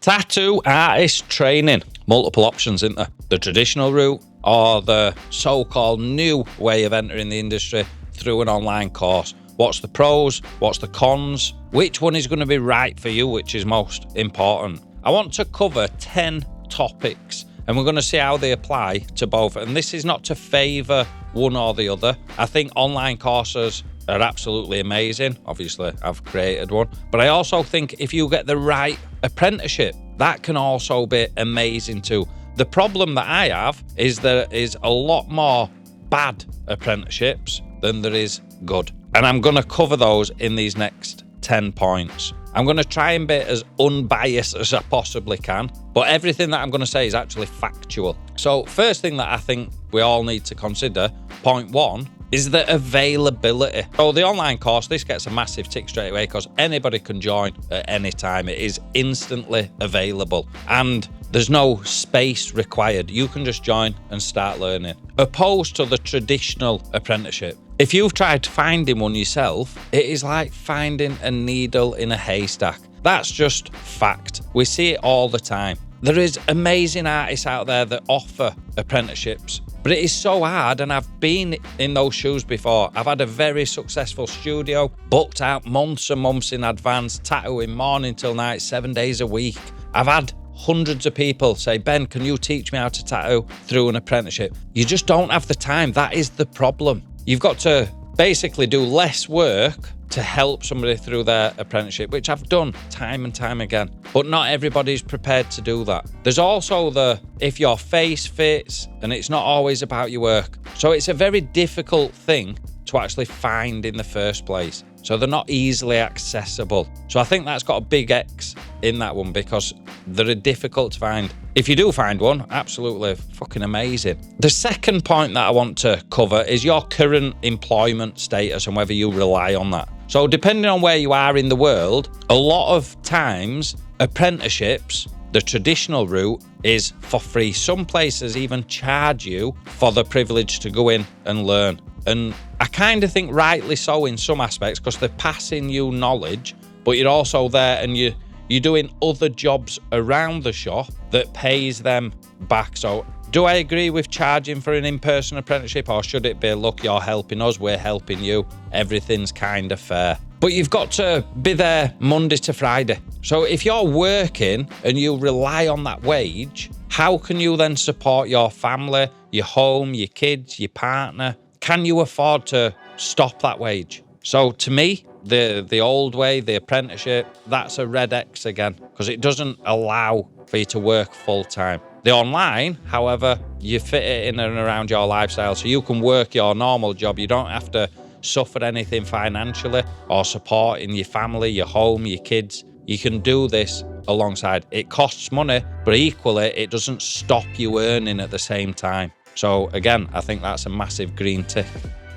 Tattoo artist training. Multiple options, isn't there? The traditional route or the so-called new way of entering the industry through an online course. What's the pros? What's the cons? Which one is going to be right for you, which is most important? I want to cover 10 topics and we're going to see how they apply to both. And this is not to favour one or the other. I think online courses are absolutely amazing. Obviously, I've created one. But I also think if you get the right apprenticeship, that can also be amazing too. The problem that I have is there is a lot more bad apprenticeships than there is good. And I'm going to cover those in these next 10 points. I'm going to try and be as unbiased as I possibly can, but everything that I'm going to say is actually factual. So first thing that I think we all need to consider, point one, is the availability. So the online course, this gets a massive tick straight away because anybody can join at any time. It is instantly available and there's no space required. You can just join and start learning. Opposed to the traditional apprenticeship. If you've tried finding one yourself, it is like finding a needle in a haystack. That's just fact. We see it all the time. There is amazing artists out there that offer apprenticeships, but it is so hard, and I've been in those shoes before. I've had a very successful studio, booked out months and months in advance, tattooing morning till night, 7 days a week. I've had hundreds of people say, Ben, can you teach me how to tattoo through an apprenticeship? You just don't have the time. That is the problem. You've got to basically do less work to help somebody through their apprenticeship, which I've done time and time again. But not everybody's prepared to do that. There's also the, if your face fits, and it's not always about your work. So it's a very difficult thing to actually find in the first place. So they're not easily accessible. So I think that's got a big X in that one because they're difficult to find. If you do find one, absolutely fucking amazing. The second point that I want to cover is your current employment status and whether you rely on that. So depending on where you are in the world, a lot of times apprenticeships, the traditional route, is for free. Some places even charge you for the privilege to go in and learn. And I kind of think rightly so in some aspects because they're passing you knowledge, but you're also there and you're doing other jobs around the shop that pays them back. So do I agree with charging for an in-person apprenticeship, or should it be, look, you're helping us, we're helping you, everything's kind of fair? But you've got to be there Monday to Friday. So if you're working and you rely on that wage, how can you then support your family, your home, your kids, your partner? Can you afford to stop that wage? So to me, the old way, the apprenticeship, that's a red X again, because it doesn't allow for you to work full time. The online, however, you fit it in and around your lifestyle, so you can work your normal job. You don't have to suffer anything financially or supporting your family, your home, your kids. You can do this alongside. It costs money, but equally, it doesn't stop you earning at the same time. So again, I think that's a massive green tick.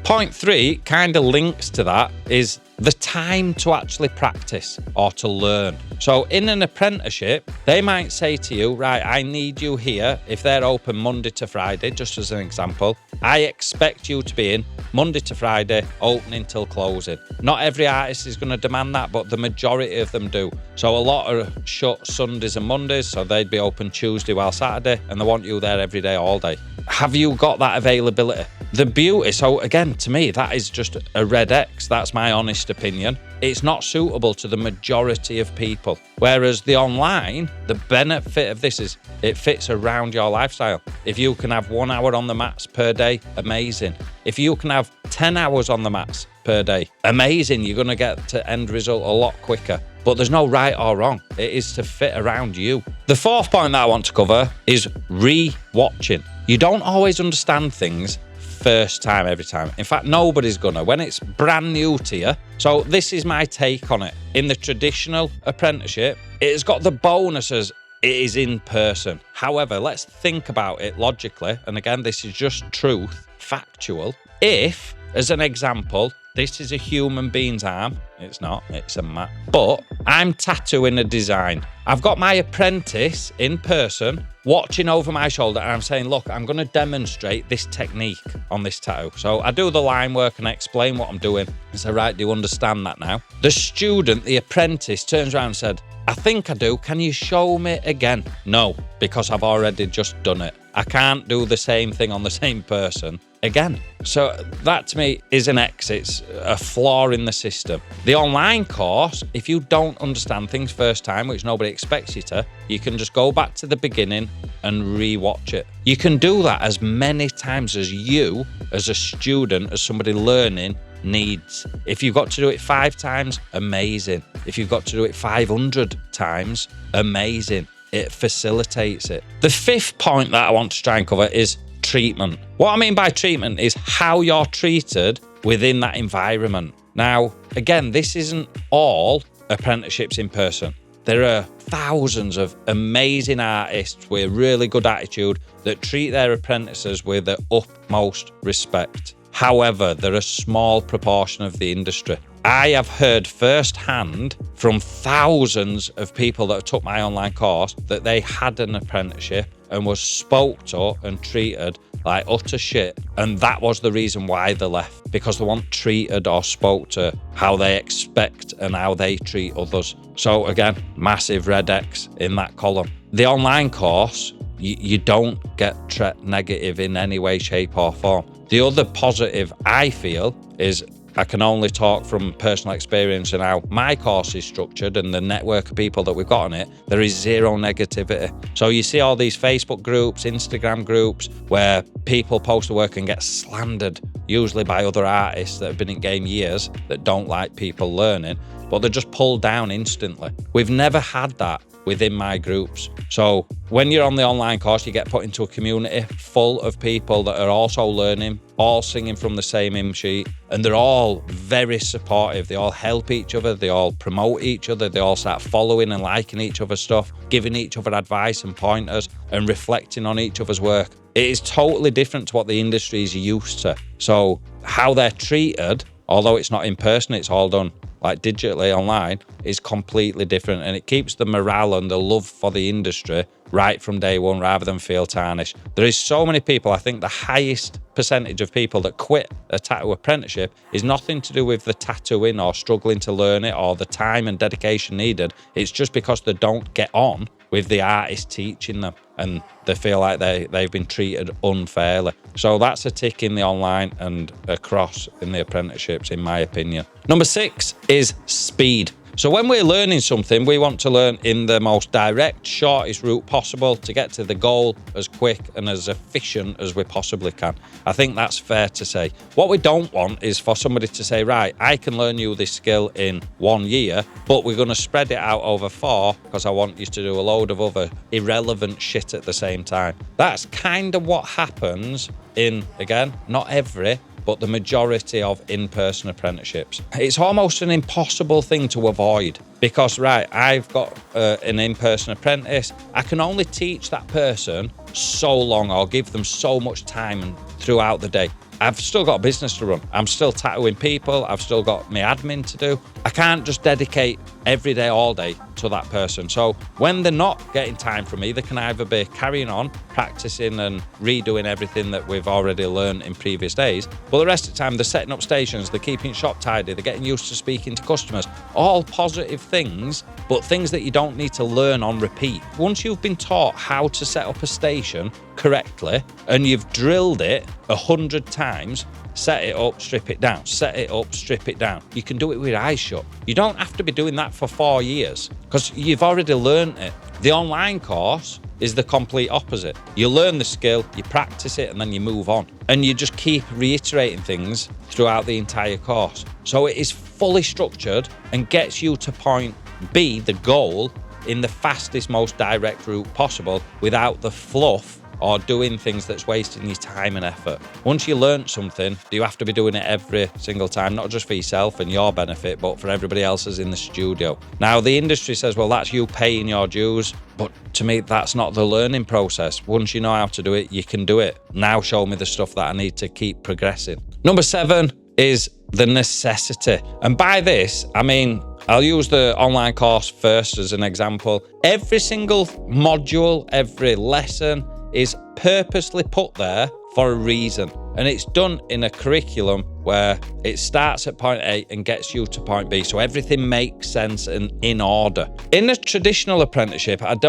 Point 3 kind of links to that is the time to actually practice or to learn. So in an apprenticeship, they might say to you, right, I need you here. If they're open Monday to Friday, just as an example, I expect you to be in Monday to Friday, opening till closing. Not every artist is going to demand that, but the majority of them do. So a lot are shut Sundays and Mondays, so they'd be open Tuesday while Saturday, and they want you there every day, all day. Have you got that availability? The beauty, so again, to me, that is just a red X. That's my honest opinion. It's not suitable to the majority of people. Whereas the online, the benefit of this is it fits around your lifestyle. If you can have 1 hour on the mats per day, amazing. If you can have 10 hours on the mats per day, amazing. You're going to get to end result a lot quicker. But there's no right or wrong. It is to fit around you. The fourth point that I want to cover is rewatching. You don't always understand things first time every time. In fact, nobody's gonna when it's brand new to you. So this is my take on it. In the traditional apprenticeship, it has got the bonuses. It is in person. However, let's think about it logically. And again, this is just truth, factual. If, as an example, this is a human being's arm. It's not, it's a mat. But I'm tattooing a design. I've got my apprentice in person watching over my shoulder and I'm saying, look, I'm going to demonstrate this technique on this tattoo. So I do the line work and I explain what I'm doing. I say, right, do you understand that now? The student, the apprentice, turns around and said, I think I do. Can you show me again? No, because I've already just done it. I can't do the same thing on the same person again. So that to me is an X. It's a flaw in the system. The online course, if you don't understand things first time, which nobody expects you to, you can just go back to the beginning and rewatch it. You can do that as many times as you, as a student, as somebody learning, needs. If you've got to do it 5 times, amazing. If you've got to do it 500 times, amazing. It facilitates it. The 5th point that I want to try and cover is treatment. What I mean by treatment is how you're treated within that environment. Now, again, this isn't all apprenticeships in person. There are thousands of amazing artists with really good attitude that treat their apprentices with the utmost respect. However, they're a small proportion of the industry. I have heard firsthand from thousands of people that took my online course that they had an apprenticeship and was spoke to and treated like utter shit. And that was the reason why they left, because they weren't treated or spoke to how they expect and how they treat others. So again, massive red X in that column. The online course, you don't get negative in any way, shape or form. The other positive I feel is I can only talk from personal experience and how my course is structured and the network of people that we've got on it. There is zero negativity. So you see all these Facebook groups, Instagram groups where people post the work and get slandered, usually by other artists that have been in game years that don't like people learning, but they're just pulled down instantly. We've never had that within my groups. So when you're on the online course, you get put into a community full of people that are also learning, all singing from the same hymn sheet, and they're all very supportive. They all help each other, they all promote each other, they all start following and liking each other's stuff, giving each other advice and pointers and reflecting on each other's work. It is totally different to what the industry is used to. So how they're treated, although it's not in person, it's all done like digitally online, is completely different, and it keeps the morale and the love for the industry right from day one rather than feel tarnished. There is so many people, I think the highest percentage of people that quit a tattoo apprenticeship is nothing to do with the tattooing or struggling to learn it or the time and dedication needed. It's just because they don't get on with the artist teaching them and they feel like they've been treated unfairly. So that's a tick in the online and across in the apprenticeships, in my opinion. Number 6 is speed. So when we're learning something, we want to learn in the most direct, shortest route possible to get to the goal as quick and as efficient as we possibly can. I think that's fair to say. What we don't want is for somebody to say, right, I can learn you this skill in 1 year, but we're going to spread it out over 4 because I want you to do a load of other irrelevant shit at the same time. That's kind of what happens in, again, not every, but the majority of in-person apprenticeships. It's almost an impossible thing to avoid because, right, I've got an in-person apprentice. I can only teach that person so long or give them so much time and throughout the day. I've still got a business to run. I'm still tattooing people. I've still got my admin to do. I can't just dedicate every day, all day to that person. So when they're not getting time from me, they can either be carrying on, practicing and redoing everything that we've already learned in previous days. But the rest of the time, they're setting up stations, they're keeping shop tidy, they're getting used to speaking to customers. All positive things, but things that you don't need to learn on repeat. Once you've been taught how to set up a station correctly and you've drilled it 100 times, set it up, strip it down, set it up, strip it down. You can do it with your eyes shut. You don't have to be doing that for 4 years because you've already learned it. The online course is the complete opposite. You learn the skill, you practice it, and then you move on. And you just keep reiterating things throughout the entire course. So it is fully structured and gets you to point B, the goal, in the fastest, most direct route possible without the fluff or doing things that's wasting your time and effort. Once you learn something, do you have to be doing it every single time, not just for yourself and your benefit, but for everybody else's in the studio? Now, the industry says, well, that's you paying your dues, but to me, that's not the learning process. Once you know how to do it, you can do it. Now show me the stuff that I need to keep progressing. Number 7 is the necessity. And by this, I mean, I'll use the online course first as an example. Every single module, every lesson is purposely put there for a reason. And it's done in a curriculum where it starts at point A and gets you to point B. So everything makes sense and in order. In a traditional apprenticeship, I've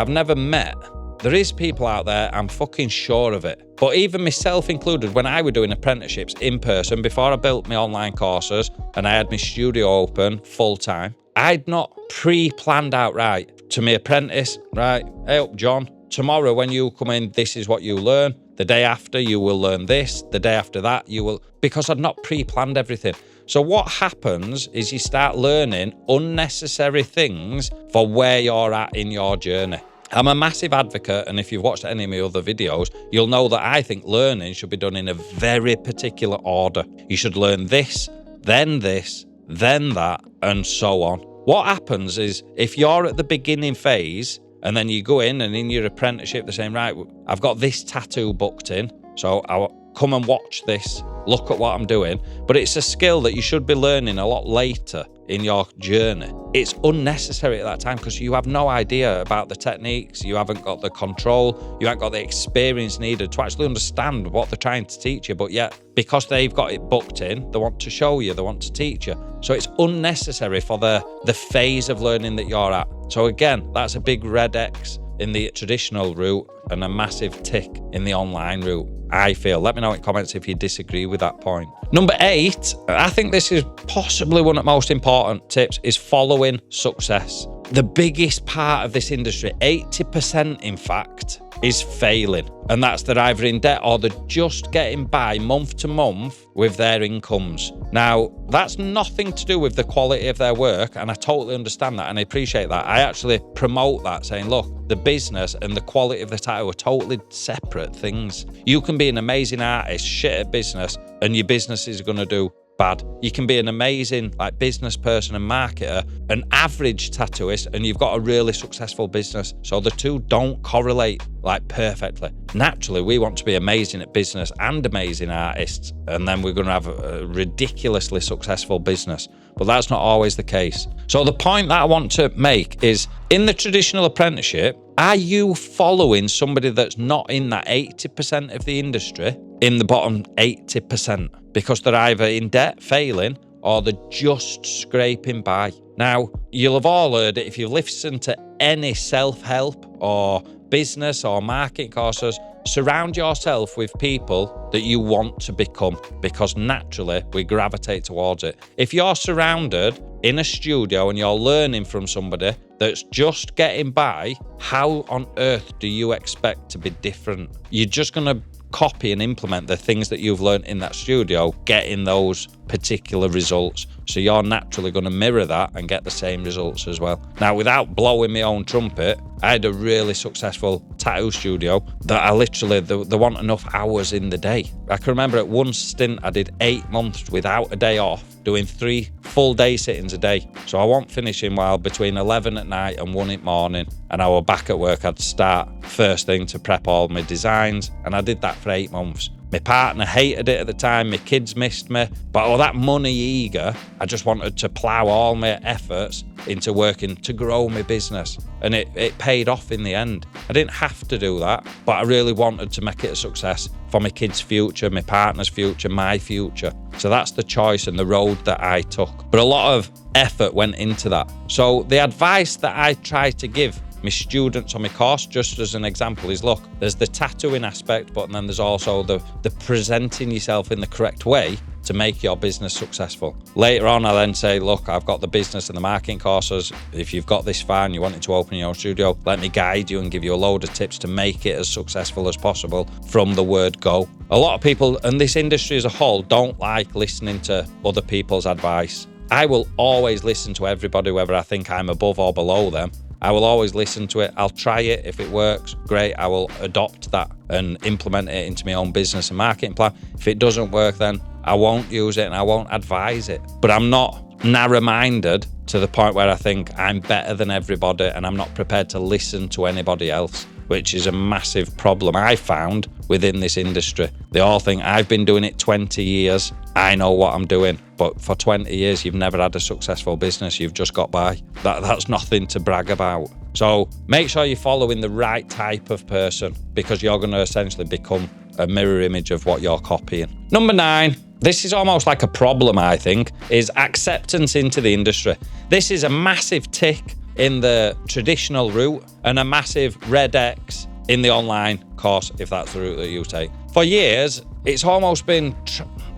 never met. There is people out there, I'm fucking sure of it. But even myself included, when I were doing apprenticeships in person, before I built my online courses and I had my studio open full time, I'd not pre-planned out, right, to my apprentice, right, hey up John, tomorrow when you come in, this is what you learn. The day after, you will learn this. The day after that, you will, because I'd not pre-planned everything. So what happens is you start learning unnecessary things for where you're at in your journey. I'm a massive advocate, and if you've watched any of my other videos, you'll know that I think learning should be done in a very particular order. You should learn this, then that, and so on. What happens is if you're at the beginning phase and then you go in and in your apprenticeship, they're saying, right, I've got this tattoo booked in, so I'll come and watch this, look at what I'm doing. But it's a skill that you should be learning a lot later in your journey. It's unnecessary at that time because you have no idea about the techniques, you haven't got the control, you haven't got the experience needed to actually understand what they're trying to teach you. But yet, because they've got it booked in, they want to show you, they want to teach you. So it's unnecessary for the phase of learning that you're at. So again, that's a big red X in the traditional route and a massive tick in the online route, I feel. Let me know in comments if you disagree with that point. Number 8, I think this is possibly one of the most important tips, is following success. The biggest part of this industry, 80% in fact, is failing. And that's they're either in debt or they're just getting by month to month with their incomes. Now, that's nothing to do with the quality of their work, and I totally understand that and I appreciate that. I actually promote that, saying, look, the business and the quality of the tattoo are totally separate things. You can be an amazing artist, shit at business, and your business is going to do bad. You can be an amazing business person and marketer, an average tattooist, and you've got a really successful business. So the two don't correlate perfectly. Naturally, we want to be amazing at business and amazing artists, and then we're going to have a ridiculously successful business. But that's not always the case. So the point that I want to make is, in the traditional apprenticeship, are you following somebody that's not in that 80% of the industry, in the bottom 80%? Because they're either in debt, failing, or they're just scraping by. Now, you'll have all heard it if you've listened to any self-help or business or marketing courses. Surround yourself with people that you want to become, because naturally we gravitate towards it. If you're surrounded in a studio and you're learning from somebody that's just getting by, how on earth do you expect to be different? You're just going to copy and implement the things that you've learned in that studio, getting those particular results. So you're naturally going to mirror that and get the same results as well. Now, without blowing my own trumpet, I had a really successful tattoo studio that I literally, there weren't enough hours in the day. I can remember at one stint, I did 8 months without a day off, doing 3 full day sittings a day. So I wasn't finishing while between 11 at night and 1 in the morning. And I was back at work. I'd start first thing to prep all my designs. And I did that for 8 months. My partner hated it at the time. My kids missed me. But all that money eager, I just wanted to plough all my efforts into working to grow my business. And it paid off in the end. I didn't have to do that, but I really wanted to make it a success for my kids' future, my partner's future, my future. So that's the choice and the road that I took. But a lot of effort went into that. So the advice that I try to give my students on my course, just as an example, is look, there's the tattooing aspect, but then there's also the presenting yourself in the correct way to make your business successful. Later on, I then say, look, I've got the business and the marketing courses. If you've got this far and you wanted to open your own studio, let me guide you and give you a load of tips to make it as successful as possible from the word go. A lot of people, and this industry as a whole, don't like listening to other people's advice. I will always listen to everybody, whether I think I'm above or below them. I will always listen to it. I'll try it. If it works, great. I will adopt that and implement it into my own business and marketing plan. If it doesn't work, then I won't use it and I won't advise it. But I'm not narrow-minded to the point where I think I'm better than everybody and I'm not prepared to listen to anybody else, which is a massive problem I found within this industry. They all think I've been doing it 20 years. I know what I'm doing. But for 20 years, you've never had a successful business. You've just got by. That's nothing to brag about. So make sure you're following the right type of person, because you're going to essentially become a mirror image of what you're copying. Number 9, this is almost like a problem, I think, is acceptance into the industry. This is a massive tick in the traditional route and a massive red X in the online course, if that's the route that you take. For years, it's almost been,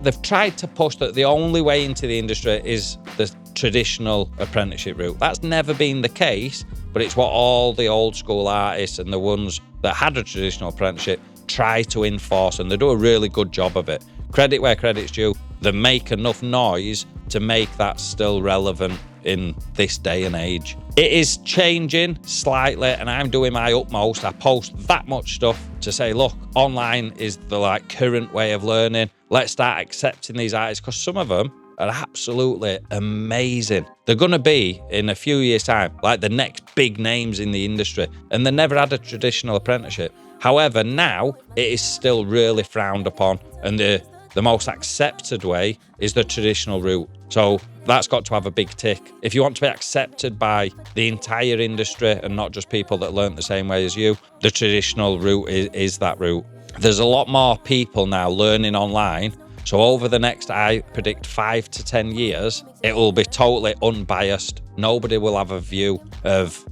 they've tried to push that the only way into the industry is the traditional apprenticeship route. That's never been the case, but it's what all the old school artists and the ones that had a traditional apprenticeship try to enforce, and they do a really good job of it. Credit where credit's due. They make enough noise to make that still relevant in this day and age. It is changing slightly, and I'm doing my utmost. I post that much stuff to say, look, online is the current way of learning. Let's start accepting these artists, because some of them are absolutely amazing. They're going to be, in a few years' time, like the next big names in the industry, and they never had a traditional apprenticeship. However, now it is still really frowned upon, and the most accepted way is the traditional route. So that's got to have a big tick. If you want to be accepted by the entire industry and not just people that learnt the same way as you, the traditional route is that route. There's a lot more people now learning online. So over the next, I predict 5 to 10 years, it will be totally unbiased. Nobody will have a view of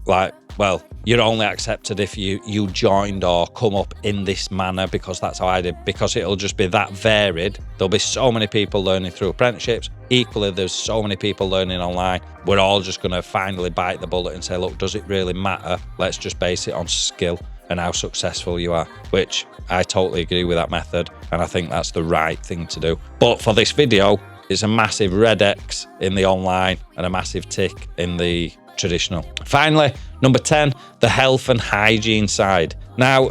well, you're only accepted if you joined or come up in this manner because that's how I did, because it'll just be that varied. There'll be so many people learning through apprenticeships. Equally, there's so many people learning online. We're all just going to finally bite the bullet and say, look, does it really matter? Let's just base it on skill and how successful you are, which I totally agree with that method, and I think that's the right thing to do. But for this video, it's a massive red X in the online and a massive tick in the traditional. Finally, number 10, the health and hygiene side. Now,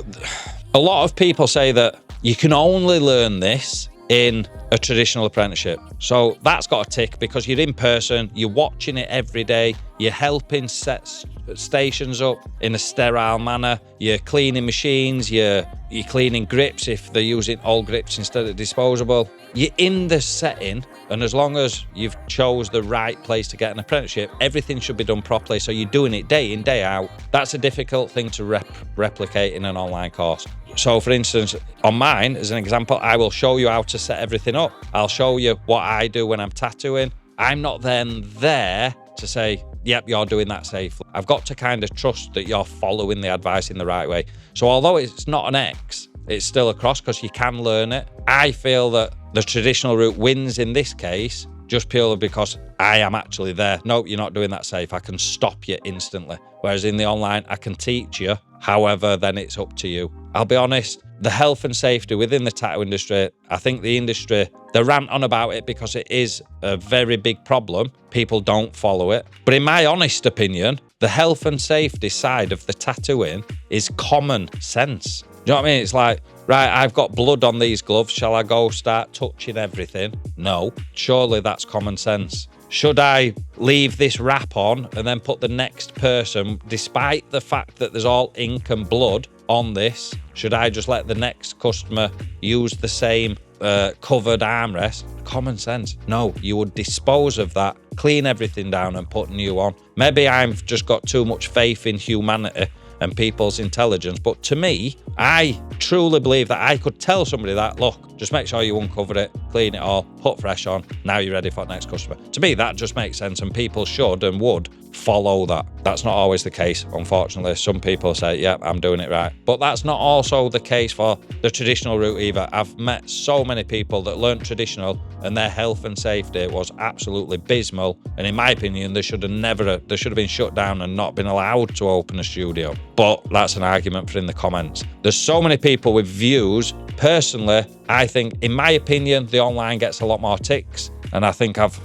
a lot of people say that you can only learn this in a traditional apprenticeship. So that's got a tick because you're in person, you're watching it every day, you're helping set stations up in a sterile manner, you're cleaning machines, you're cleaning grips if they're using old grips instead of disposable. You're in the setting, and as long as you've chose the right place to get an apprenticeship, everything should be done properly. So you're doing it day in, day out. That's a difficult thing to replicate in an online course. So for instance, on mine, as an example, I will show you how to set everything up. I'll show you what I do when I'm tattooing. I'm not then there to say, yep, you're doing that safely. I've got to kind of trust that you're following the advice in the right way. So although it's not an X, it's still a cross because you can learn it. I feel that the traditional route wins in this case just purely because I am actually there. Nope, you're not doing that safe. I can stop you instantly. Whereas in the online, I can teach you. However, then it's up to you. I'll be honest, the health and safety within the tattoo industry, I think the industry, they rant on about it because it is a very big problem. People don't follow it. But in my honest opinion, the health and safety side of the tattooing is common sense. Do you know what I mean? It's like, right, I've got blood on these gloves. Shall I go start touching everything? No, surely that's common sense. Should I leave this wrap on and then put the next person, despite the fact that there's all ink and blood on this, should I just let the next customer use the same covered armrest? Common sense. No, you would dispose of that, clean everything down and put new on. Maybe I've just got too much faith in humanity and people's intelligence, but to me, I truly believe that I could tell somebody that, look, just make sure you uncover it, clean it all, put fresh on, now you're ready for the next customer. To me, that just makes sense, and people should and would follow that. That's not always the case, unfortunately. Some people say, yeah, I'm doing it right. But that's not also the case for the traditional route either. I've met so many people that learned traditional and their health and safety was absolutely abysmal. And in my opinion, they should have been shut down and not been allowed to open a studio. But that's an argument for in the comments. There's so many people with views. Personally, I think, in my opinion, the online gets a lot more ticks. And I think I've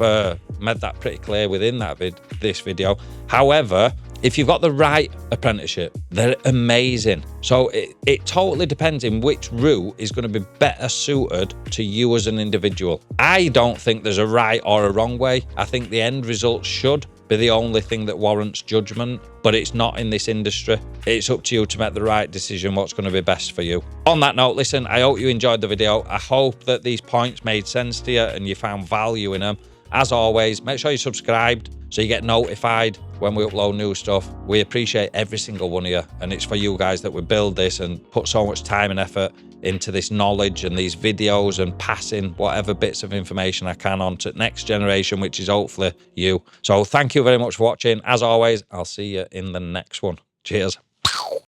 made that pretty clear within this video. However, if you've got the right apprenticeship, they're amazing. So it totally depends in which route is going to be better suited to you as an individual. I don't think there's a right or a wrong way. I think the end result should be the only thing that warrants judgment, but it's not in this industry. It's up to you to make the right decision, what's going to be best for you. On that note, listen, I hope you enjoyed the video. I hope that these points made sense to you and you found value in them. As always, make sure you're subscribed so you get notified when we upload new stuff. We appreciate every single one of you, and it's for you guys that we build this and put so much time and effort into this knowledge and these videos and passing whatever bits of information I can on to the next generation, which is hopefully you. So thank you very much for watching. As always, I'll see you in the next one. Cheers.